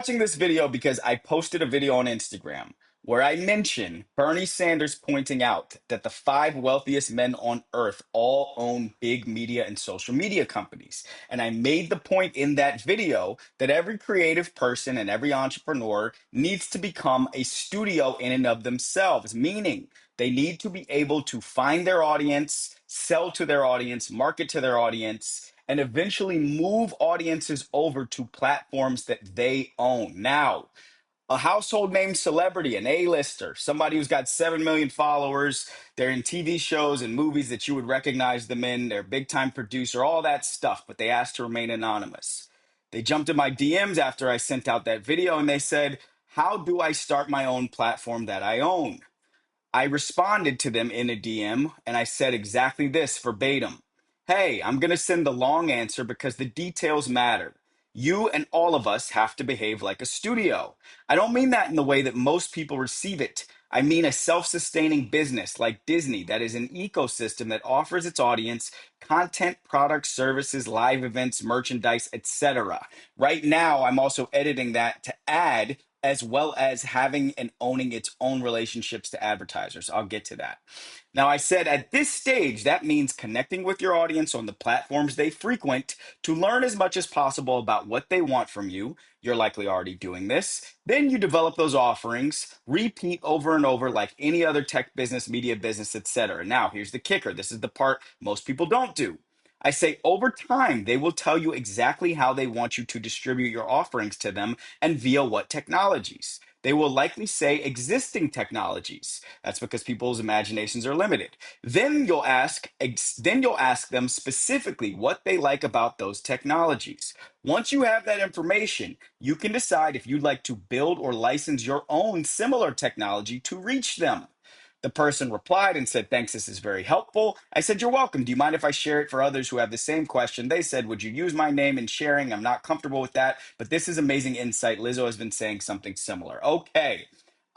Watching this video because I posted a video on Instagram where I mention Bernie Sanders pointing out that the five wealthiest men on earth all own big media and social media companies. And I made the point in that video that every creative person and every entrepreneur needs to become a studio in and of themselves, meaning they need to be able to find their audience, sell to their audience, market to their audience, and eventually move audiences over to platforms that they own. Now, a household name celebrity, an A-lister, somebody who's got 7 million followers, they're in TV shows and movies that you would recognize them in, they're a big time producer, all that stuff, but they asked to remain anonymous. They jumped in my DMs after I sent out that video and they said, how do I start my own platform that I own? I responded to them in a DM and I said exactly this verbatim. Hey, I'm going to send the long answer because the details matter. You and all of us have to behave like a studio. I don't mean that in the way that most people receive it. I mean a self sustaining business like Disney that is an ecosystem that offers its audience content, products, services, live events, merchandise, etc. Right now, I'm also editing that to add as well as having and owning its own relationships to advertisers. I'll get to that. Now, I said at this stage, that means connecting with your audience on the platforms they frequent to learn as much as possible about what they want from you. You're likely already doing this. Then you develop those offerings, repeat over and over like any other tech business, media business, etc. Now, here's the kicker. This is the part most people don't do. I say over time, they will tell you exactly how they want you to distribute your offerings to them and via what technologies. They will likely say existing technologies. That's because people's imaginations are limited. Then you'll ask them specifically what they like about those technologies. Once you have that information, you can decide if you'd like to build or license your own similar technology to reach them. The person replied and said, thanks, this is very helpful. I said, you're welcome. Do you mind if I share it for others who have the same question? They said, would you use my name in sharing? I'm not comfortable with that, but this is amazing insight. Lizzo has been saying something similar. Okay.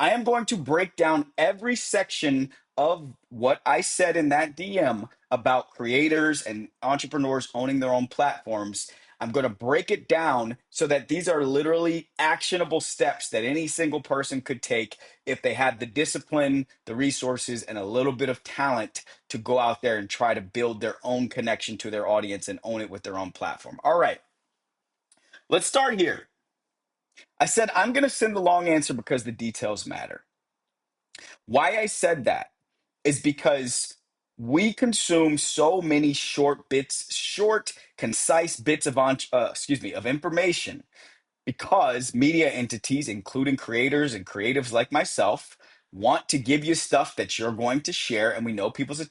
I am going to break down every section of what I said in that DM about creators and entrepreneurs owning their own platforms. I'm going to break it down so that these are literally actionable steps that any single person could take if they had the discipline, the resources, and a little bit of talent to go out there and try to build their own connection to their audience and own it with their own platform. All right, let's start here. I said I'm going to send the long answer because the details matter. Why I said that is because we consume so many short, concise bits of of information because media entities, including creators and creatives like myself, want to give you stuff that you're going to share. And we know people's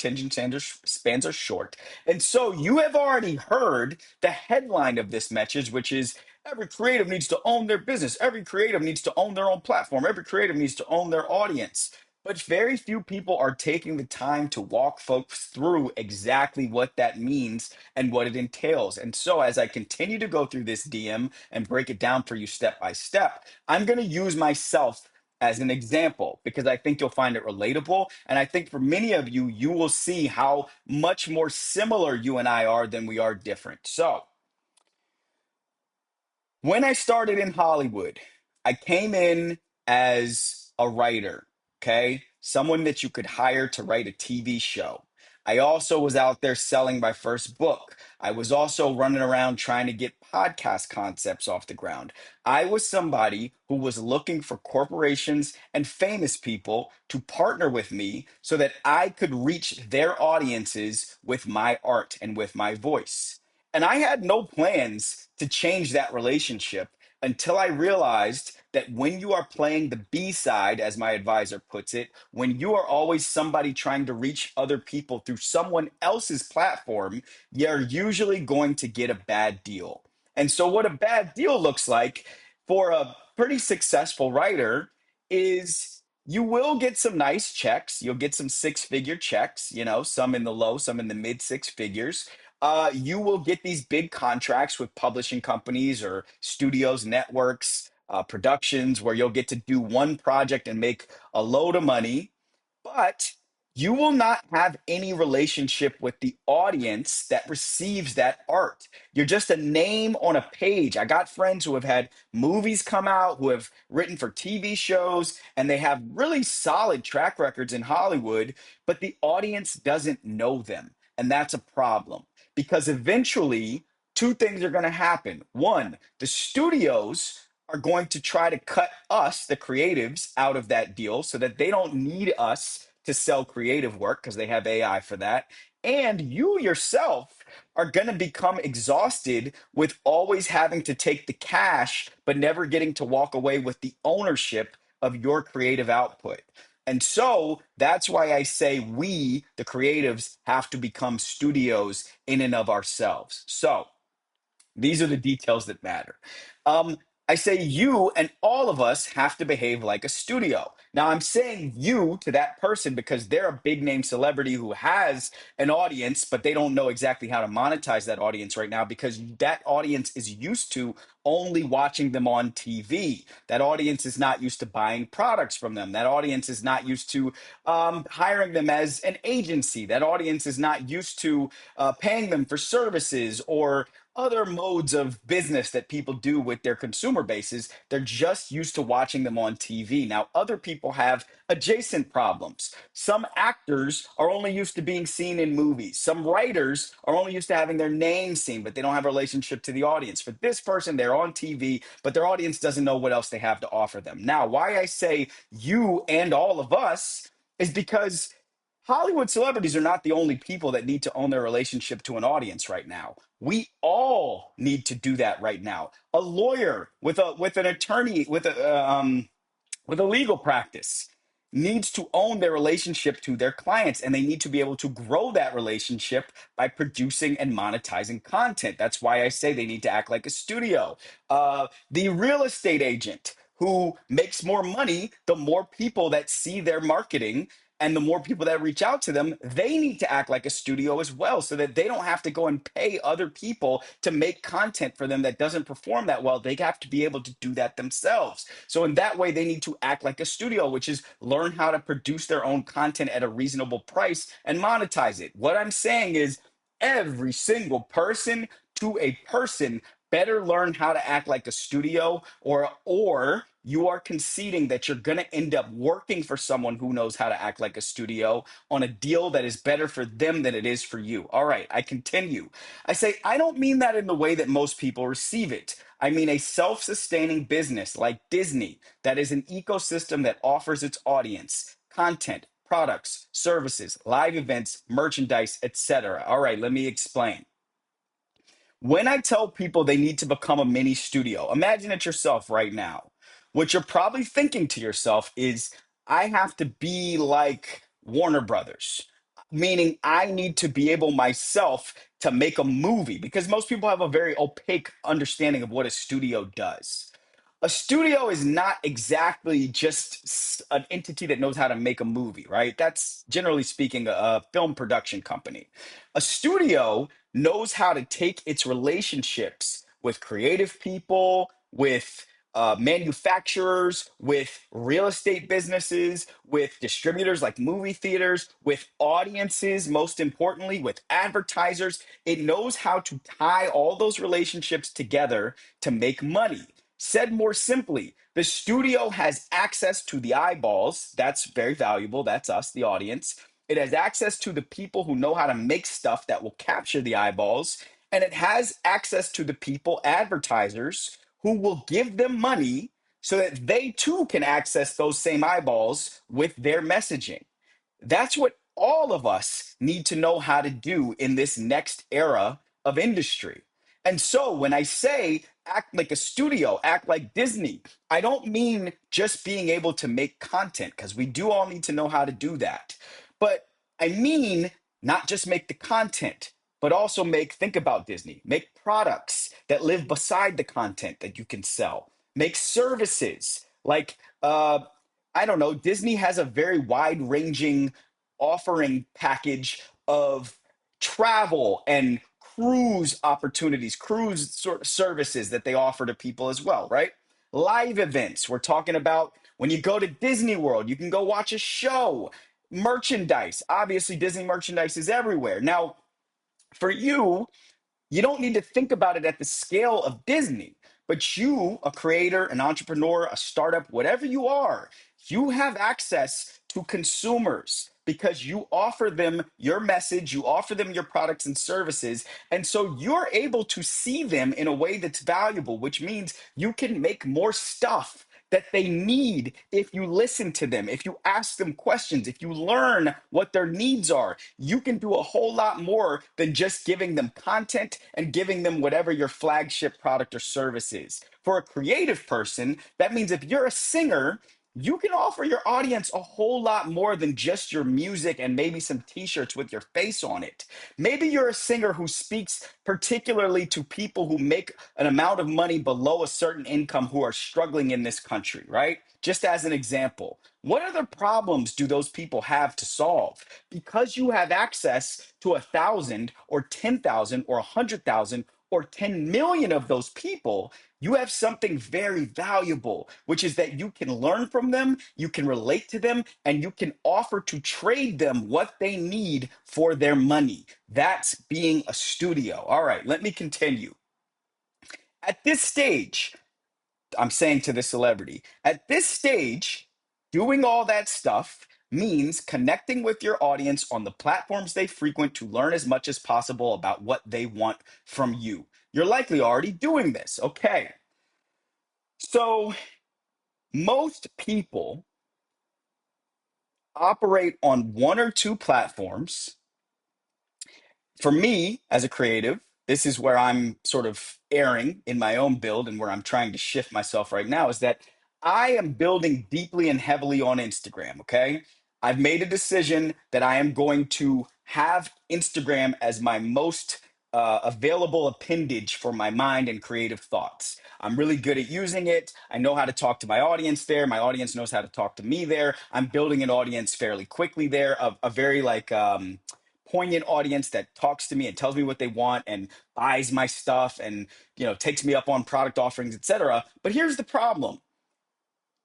spans are short. And so you have already heard the headline of this message, which is every creative needs to own their business. Every creative needs to own their own platform. Every creative needs to own their audience. But very few people are taking the time to walk folks through exactly what that means and what it entails. And so, as I continue to go through this DM and break it down for you step by step, I'm going to use myself as an example because I think you'll find it relatable. And I think for many of you, you will see how much more similar you and I are than we are different. So, when I started in Hollywood, I came in as a writer, okay? Someone that you could hire to write a TV show. I also was out there selling my first book. I was also running around trying to get podcast concepts off the ground. I was somebody who was looking for corporations and famous people to partner with me so that I could reach their audiences with my art and with my voice. And I had no plans to change that relationship until I realized that when you are playing the B side, as my advisor puts it, when you are always somebody trying to reach other people through someone else's platform, you're usually going to get a bad deal. And so, what a bad deal looks like for a pretty successful writer is you will get some nice checks. You'll get some six-figure checks, some in the low, some in the mid six figures. You will get these big contracts with publishing companies or studios, networks, productions where you'll get to do one project and make a load of money. But You will not have any relationship with the audience that receives that art. You're just a name on a page. I got friends who have had movies come out, who have written for TV shows, and they have really solid track records in Hollywood, but the audience doesn't know them. And that's a problem because eventually, two things are going to happen. One, the studios are going to try to cut us, the creatives, out of that deal so that they don't need us to sell creative work because they have AI for that. And you yourself are going to become exhausted with always having to take the cash, but never getting to walk away with the ownership of your creative output. And so that's why I say we, the creatives, have to become studios in and of ourselves. So, these are the details that matter. Um, I say you and all of us have to behave like a studio. Now, I'm saying you to that person because they're a big name celebrity who has an audience, but they don't know exactly how to monetize that audience right now because that audience is used to only watching them on TV. That audience is not used to buying products from them. That audience is not used to hiring them as an agency. That audience is not used to paying them for services or other modes of business that people do with their consumer bases. They're just used to watching them on TV. Now, other people have adjacent problems. Some actors are only used to being seen in movies. Some writers are only used to having their name seen, but they don't have a relationship to the audience. For this person, they're on TV, but their audience doesn't know what else they have to offer them. Now, why I say you and all of us is because Hollywood celebrities are not the only people that need to own their relationship to an audience right now. We all need to do that right now. A lawyer with an attorney with a legal practice needs to own their relationship to their clients and they need to be able to grow that relationship by producing and monetizing content. That's why I say they need to act like a studio. The real estate agent who makes more money, the more people that see their marketing and the more people that reach out to them, they need to act like a studio as well so that they don't have to go and pay other people to make content for them that doesn't perform that well. They have to be able to do that themselves. So, in that way, they need to act like a studio, which is learn how to produce their own content at a reasonable price and monetize it. What I'm saying is, every single person to a person better learn how to act like a studio or you are conceding that you're going to end up working for someone who knows how to act like a studio on a deal that is better for them than it is for you. All right, I continue. I say I don't mean that in the way that most people receive it. I mean a self-sustaining business like Disney that is an ecosystem that offers its audience content, products, services, live events, merchandise, etc. All right, let me explain. When I tell people they need to become a mini studio, imagine it yourself right now. What you're probably thinking to yourself is, I have to be like Warner Brothers, meaning I need to be able myself to make a movie because most people have a very opaque understanding of what a studio does. A studio is not exactly just an entity that knows how to make a movie, right? That's generally speaking a film production company. A studio knows how to take its relationships with creative people, with manufacturers, with real estate businesses, with distributors like movie theaters, with audiences, most importantly, with advertisers. It knows how to tie all those relationships together to make money. Said more simply, the studio has access to the eyeballs. That's very valuable. That's us, the audience. It has access to the people who know how to make stuff that will capture the eyeballs. And it has access to the people, advertisers, who will give them money so that they too can access those same eyeballs with their messaging. That's what all of us need to know how to do in this next era of industry. And so when I say act like a studio, act like Disney, I don't mean just being able to make content, because we do all need to know how to do that. But I mean not just make the content, but also think about Disney, make products that live beside the content that you can sell, make services like, I don't know, Disney has a very wide ranging offering package of travel and cruise opportunities, cruise sort of services that they offer to people as well, right? Live events. We're talking about when you go to Disney World, you can go watch a show. Merchandise. Obviously, Disney merchandise is everywhere. Now, for you, you don't need to think about it at the scale of Disney, but you, a creator, an entrepreneur, a startup, whatever you are, you have access to consumers because you offer them your message, you offer them your products and services. And so you're able to see them in a way that's valuable, which means you can make more stuff that they need if you listen to them, if you ask them questions, if you learn what their needs are. You can do a whole lot more than just giving them content and giving them whatever your flagship product or service is. For a creative person, that means if you're a singer, you can offer your audience a whole lot more than just your music and maybe some t-shirts with your face on it. Maybe you're a singer who speaks particularly to people who make an amount of money below a certain income who are struggling in this country, right? Just as an example, what other problems do those people have to solve? Because you have access to 1,000 or 10,000 or 100,000 or 10 million of those people, you have something very valuable, which is that you can learn from them, you can relate to them, and you can offer to trade them what they need for their money. That's being a studio. All right, let me continue. At this stage, I'm saying to the celebrity, at this stage, doing all that stuff means connecting with your audience on the platforms they frequent to learn as much as possible about what they want from you. You're likely already doing this. Okay. So, most people operate on one or two platforms. For me as a creative, this is where I'm sort of erring in my own build and where I'm trying to shift myself right now is that I am building deeply and heavily on Instagram. Okay. I've made a decision that I am going to have Instagram as my most available appendage for my mind and creative thoughts. I'm really good at using it. I know how to talk to my audience there. My audience knows how to talk to me there. I'm building an audience fairly quickly there, a very poignant audience that talks to me and tells me what they want and buys my stuff and takes me up on product offerings, etc. But here's the problem.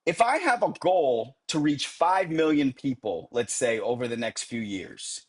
If I have a goal to reach 5 million people, let's say over the next few years,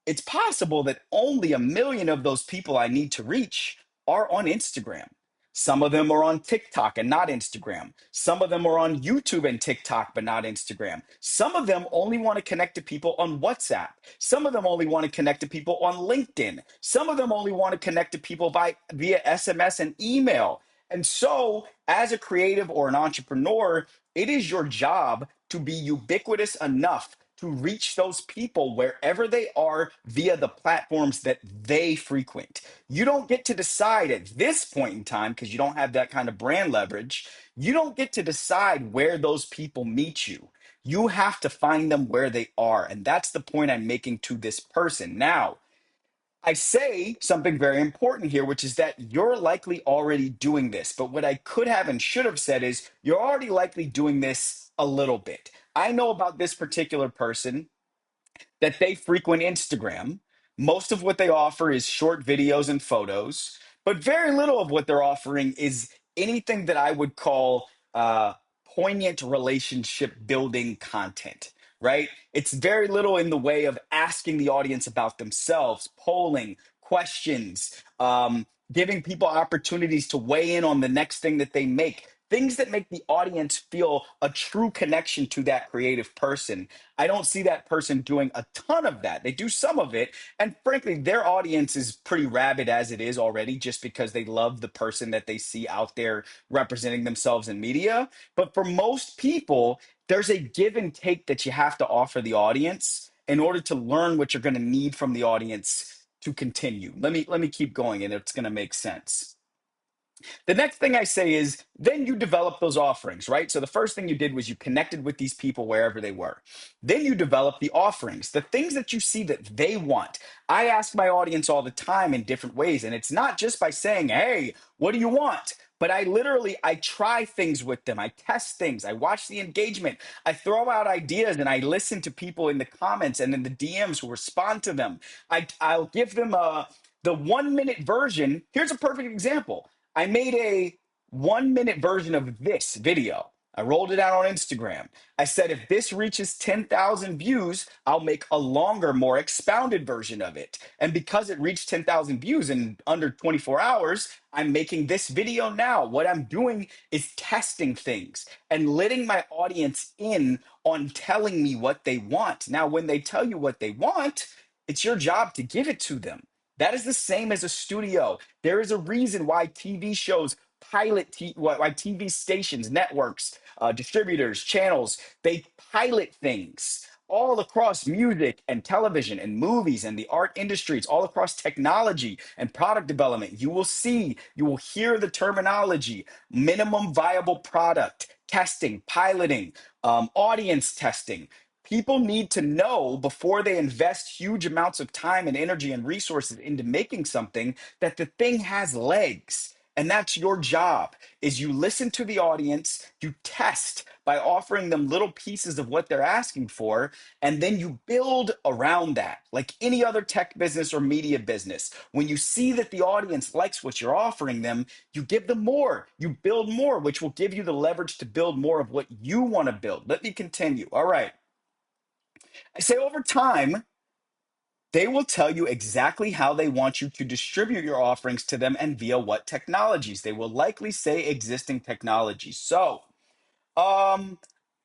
it's possible that only 1 million of those people I need to reach are on Instagram. Some of them are on TikTok and not Instagram. Some of them are on YouTube and TikTok, but not Instagram. Some of them only want to connect to people on WhatsApp. Some of them only want to connect to people on LinkedIn. Some of them only want to connect to people via SMS and email. And so, as a creative or an entrepreneur, it is your job to be ubiquitous enough to reach those people wherever they are via the platforms that they frequent. You don't get to decide at this point in time because you don't have that kind of brand leverage. You don't get to decide where those people meet you. You have to find them where they are. And that's the point I'm making to this person. Now, I say something very important here, which is that you're likely already doing this. But what I could have and should have said is you're already likely doing this a little bit. I know about this particular person that they frequent Instagram. Most of what they offer is short videos and photos, but very little of what they're offering is anything that I would call poignant relationship building content, right? It's very little in the way of asking the audience about themselves, polling, questions, giving people opportunities to weigh in on the next thing that they make. Things that make the audience feel a true connection to that creative person. I don't see that person doing a ton of that. They do some of it. And frankly, their audience is pretty rabid as it is already, just because they love the person that they see out there representing themselves in media. But for most people, there's a give and take that you have to offer the audience in order to learn what you're going to need from the audience to continue. Let me keep going and it's going to make sense. The next thing I say is then you develop those offerings, right? So the first thing you did was you connected with these people wherever they were. Then you develop the offerings, the things that you see that they want. I ask my audience all the time in different ways, and it's not just by saying, "Hey, what do you want?" But I try things with them. I test things. I watch the engagement. I throw out ideas and I listen to people in the comments and in the DMs who respond to them. I'll give them the 1 minute version. Here's a perfect example. I made a 1 minute version of this video. I rolled it out on Instagram. I said, if this reaches 10,000 views, I'll make a longer, more expounded version of it. And because it reached 10,000 views in under 24 hours, I'm making this video now. What I'm doing is testing things and letting my audience in on telling me what they want. Now, when they tell you what they want, it's your job to give it to them. That is the same as a studio. There is a reason why TV shows why TV stations, networks, distributors, channels, they pilot things all across music and television and movies and the art industries, all across technology and product development. You will hear the terminology: minimum viable product, testing, piloting, audience testing. People need to know before they invest huge amounts of time and energy and resources into making something that the thing has legs. And that's your job. Is you listen to the audience, you test by offering them little pieces of what they're asking for, and then you build around that. Like any other tech business or media business, when you see that the audience likes what you're offering them, you give them more, you build more, which will give you the leverage to build more of what you want to build. Let me continue. All right. I say over time, they will tell you exactly how they want you to distribute your offerings to them and via what technologies. They will likely say existing technologies. So, um,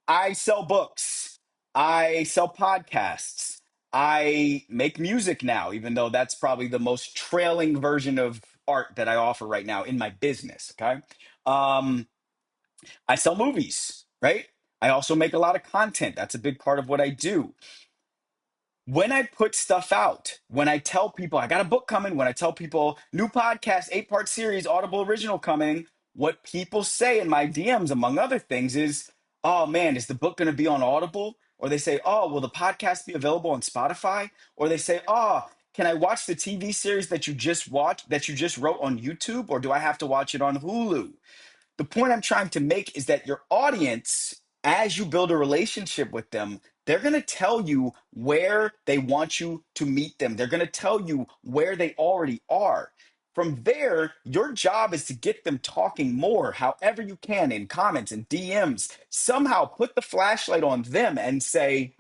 I sell books, I sell podcasts, I make music now, even though that's probably the most trailing version of art that I offer right now in my business. Okay. Um, I sell movies, right? I also make a lot of content. That's a big part of what I do. When I put stuff out, when I tell people I got a book coming, when I tell people new podcast, 8-part series, Audible original coming, what people say in my DMs, among other things, is, oh man, is the book going to be on Audible? Or they say, oh, will the podcast be available on Spotify? Or they say, oh, can I watch the TV series that you just watched, that you just wrote on YouTube? Or do I have to watch it on Hulu? The point I'm trying to make is that your audience, as you build a relationship with them, they're going to tell you where they want you to meet them. They're going to tell you where they already are. From there, your job is to get them talking more, however you can, in comments and DMs. Somehow put the flashlight on them and say,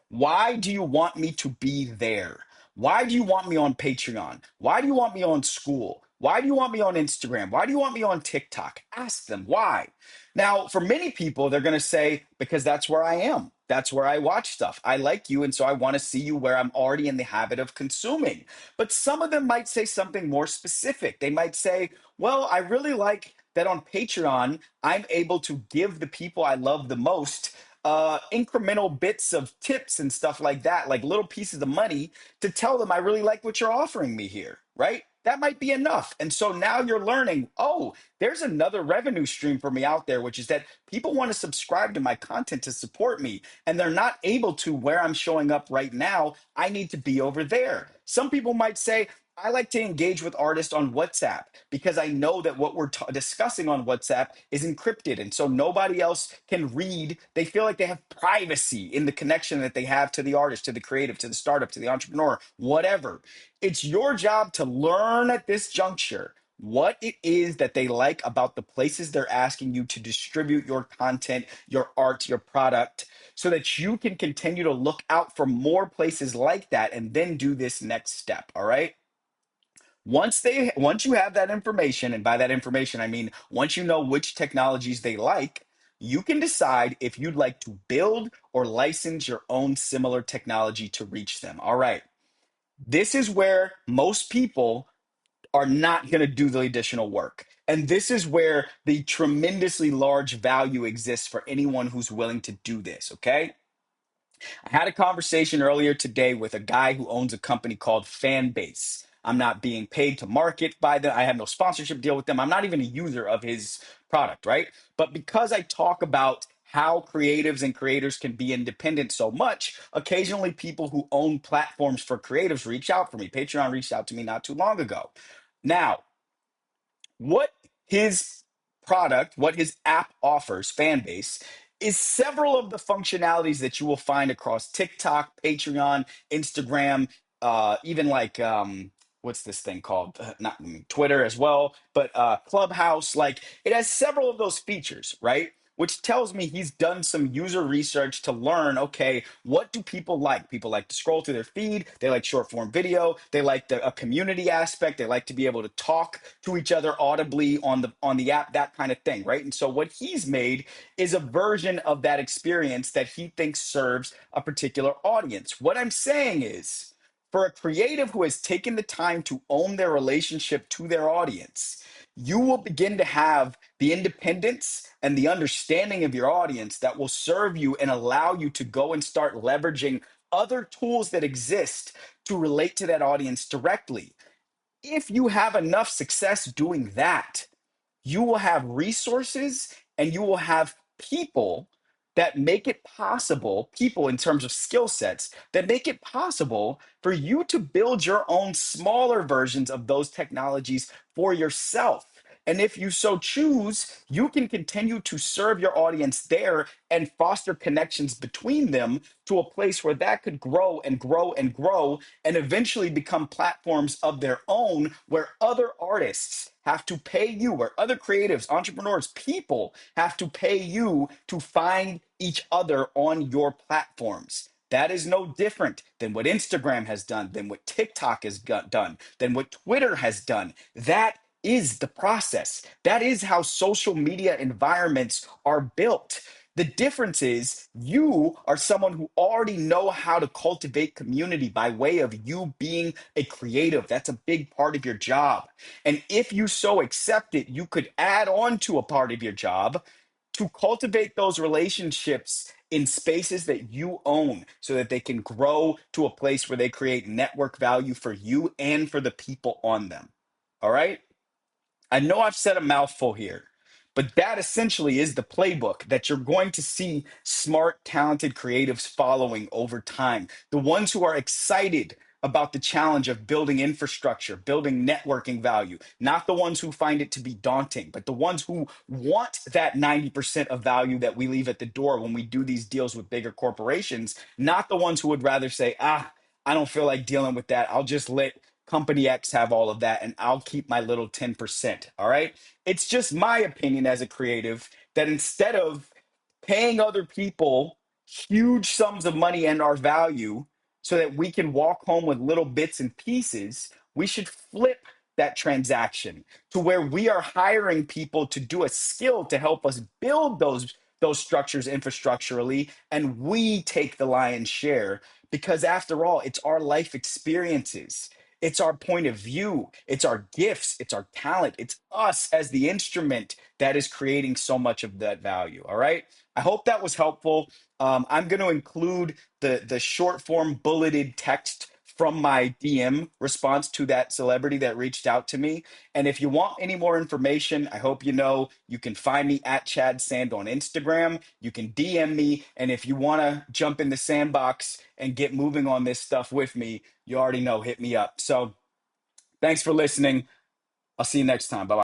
why do you want me to be there? Why do you want me on Patreon? Why do you want me on school? Why do you want me on Instagram? Why do you want me on TikTok? Ask them why. Now, for many people, they're going to say, because that's where I am. That's where I watch stuff. I like you, and so I want to see you where I'm already in the habit of consuming. But some of them might say something more specific. They might say, well, I really like that on Patreon, I'm able to give the people I love the most incremental bits of tips and stuff like that, like little pieces of money to tell them I really like what you're offering me here, right? That might be enough. And so now you're learning, oh, there's another revenue stream for me out there, which is that people want to subscribe to my content to support me, and they're not able to where I'm showing up right now. I need to be over there. Some people might say, I like to engage with artists on WhatsApp because I know that what we're discussing on WhatsApp is encrypted. And so nobody else can read. They feel like they have privacy in the connection that they have to the artist, to the creative, to the startup, to the entrepreneur, whatever. It's your job to learn at this juncture what it is that they like about the places they're asking you to distribute your content, your art, your product, so that you can continue to look out for more places like that and then do this next step. All right. Once you have that information, and by that information I mean once you know which technologies they like, you can decide if you'd like to build or license your own similar technology to reach them. All right. This is where most people are not going to do the additional work. And this is where the tremendously large value exists for anyone who's willing to do this, okay? I had a conversation earlier today with a guy who owns a company called Fanbase. I'm not being paid to market by them. I have no sponsorship deal with them. I'm not even a user of his product, right? But because I talk about how creatives and creators can be independent so much, occasionally people who own platforms for creatives reach out for me. Patreon reached out to me not too long ago. Now, what his product, what his app offers, Fanbase, is several of the functionalities that you will find across TikTok, Patreon, Instagram, even like what's this thing called? Not Twitter as well, but Clubhouse. Like it has several of those features, right? which tells me he's done some user research to learn, okay, what do people like? People like to scroll through their feed. They like short form video. They like a community aspect. They like to be able to talk to each other audibly on the app, that kind of thing, right? And so what he's made is a version of that experience that he thinks serves a particular audience. What I'm saying is, for a creative who has taken the time to own their relationship to their audience, you will begin to have the independence and the understanding of your audience that will serve you and allow you to go and start leveraging other tools that exist to relate to that audience directly. If you have enough success doing that, you will have resources and you will have people that make it possible, people in terms of skill sets, that make it possible for you to build your own smaller versions of those technologies for yourself. And if you so choose, you can continue to serve your audience there and foster connections between them to a place where that could grow and grow and grow and eventually become platforms of their own where other artists have to pay you, where other creatives, entrepreneurs, people have to pay you to find each other on your platforms. That is no different than what Instagram has done, than what TikTok has done, than what Twitter has done. That is the process. That is how social media environments are built. The difference is you are someone who already know how to cultivate community by way of you being a creative. That's a big part of your job. And if you so accept it, you could add on to a part of your job to cultivate those relationships in spaces that you own so that they can grow to a place where they create network value for you and for the people on them. All right. I know I've said a mouthful here, but that essentially is the playbook that you're going to see smart, talented creatives following over time. The ones who are excited about the challenge of building infrastructure, building networking value, not the ones who find it to be daunting, but the ones who want that 90% of value that we leave at the door when we do these deals with bigger corporations, not the ones who would rather say, I don't feel like dealing with that. I'll just let company X have all of that and I'll keep my little 10%. All right. It's just my opinion as a creative that instead of paying other people huge sums of money and our value so that we can walk home with little bits and pieces, we should flip that transaction to where we are hiring people to do a skill to help us build those structures infrastructurally and we take the lion's share because after all it's our life experiences, it's our point of view, it's our gifts, it's our talent, it's us as the instrument that is creating so much of that value. All right. I hope that was helpful. I'm going to include the short form bulleted text from my DM response to that celebrity that reached out to me. And if you want any more information, I hope you know you can find me at Chad Sand on Instagram. You can DM me. And if you want to jump in the sandbox and get moving on this stuff with me, you already know, hit me up. So thanks for listening. I'll see you next time. Bye bye.